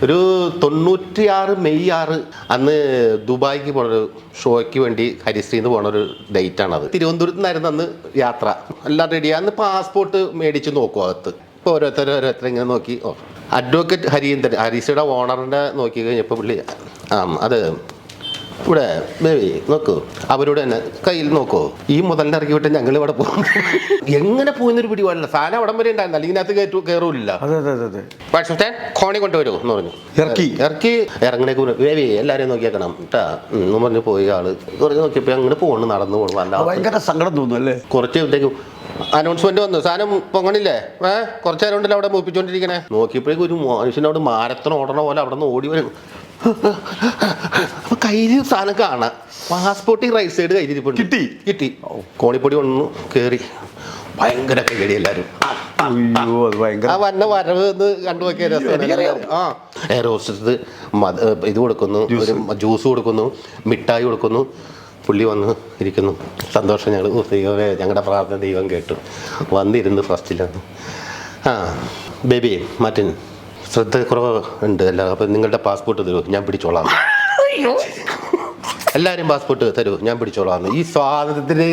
ഒരു 96 മെയ് 6 അന്ന് ദുബായിക്ക് പോണൊരു ഷോയ്ക്ക് വേണ്ടി ഹരിശ്രീന്ന് പോണൊരു ഡേറ്റാണത്. തിരുവനന്തപുരത്ത് നിന്നായിരുന്നു അന്ന് യാത്ര. എല്ലാം റെഡിയാണ്. അന്ന് പാസ്പോർട്ട് മേടിച്ച് നോക്കും അകത്ത്. ഇപ്പോൾ ഓരോരുത്തർ ഇങ്ങനെ നോക്കി. അഡ്വക്കേറ്റ് ഹരീന്ദ്രൻ, ഹരീശ്രീയുടെ ഓണറിൻ്റെ നോക്കി കഴിഞ്ഞപ്പോൾ പുള്ളി അത് ഇവിടെ ബേബി നോക്കൂ, അവരോട് തന്നെ കയ്യിൽ നോക്കൂ, ഈ മുതലിനെ ഇറക്കി വിട്ട് ഞങ്ങൾ ഇവിടെ പോകും. എങ്ങനെ പോകുന്നൊരു പിടിപാടില്ല. സാധനം അവിടം വരെ ഉണ്ടായിരുന്നു, അല്ലെങ്കിൽ ഇതിനകത്ത് കയറൂല്ല. പക്ഷേ കോണി കൊണ്ടുവരൂ എന്ന് പറഞ്ഞു. ഇറക്കി ഇറങ്ങണേക്ക് ബേബി എല്ലാവരെയും നോക്കിയേക്കണം കേട്ടാ എന്ന് പറഞ്ഞ് പോയി ആള് കുറച്ച് നോക്കിയപ്പോൾ അങ്ങോട്ട് പോകണം, നടന്നു പോകണം. ഭയങ്കര സങ്കടം തോന്നുന്നു അല്ലേ? കുറച്ച് ഇവിടേക്കും അനൗൺസ്മെന്റ് വന്നു, സാധനം പൊങ്ങണില്ലേ, കുറച്ച് നേരം ഉണ്ടല്ലോ അവിടെ മൂപ്പിച്ചോണ്ടിരിക്കണേ. നോക്കിയപ്പോഴേക്കും ഒരു മനുഷ്യനോട് മാരത്തൺ ഓടണ പോലെ അവിടെ നിന്ന് ഓടി വരും. അപ്പൊ കയ്യിൽ സാധനം കാണാം, പാസ്പോർട്ട് റൈറ്റ് സൈഡ് കയ്യിലിരിപ്പുണ്ട്. കിട്ടി കോണിപ്പൊടി വന്നു കയറി. ഭയങ്കര കൈയടി എല്ലാവരും. ആ വന്ന വരവ് എന്ന് കണ്ടു നോക്കിയ രസം. എയർ ഹോസ്റ്റസ് ഇത് കൊടുക്കുന്നു, ഒരു ജ്യൂസ് കൊടുക്കുന്നു, മിഠായി കൊടുക്കുന്നു. പുള്ളി വന്ന് ഇരിക്കുന്നു. സന്തോഷം. ഞങ്ങൾ ദൈവമേ, ഞങ്ങളുടെ പ്രാർത്ഥന ദൈവം കേട്ടു. വന്നിരുന്ന് ഫസ്റ്റിലാണ്. ബേബി മാറ്റിൻ ശ്രദ്ധക്കുറവ് ഉണ്ട് എല്ലാം. അപ്പം നിങ്ങളുടെ പാസ്പോർട്ട് തരൂ, ഞാൻ പിടിച്ചോളാം. എല്ലാവരും പാസ്പോർട്ട് തരൂ, ഞാൻ പിടിച്ചോളാം. ഈ സ്വാതന്ത്ര്യത്തിന്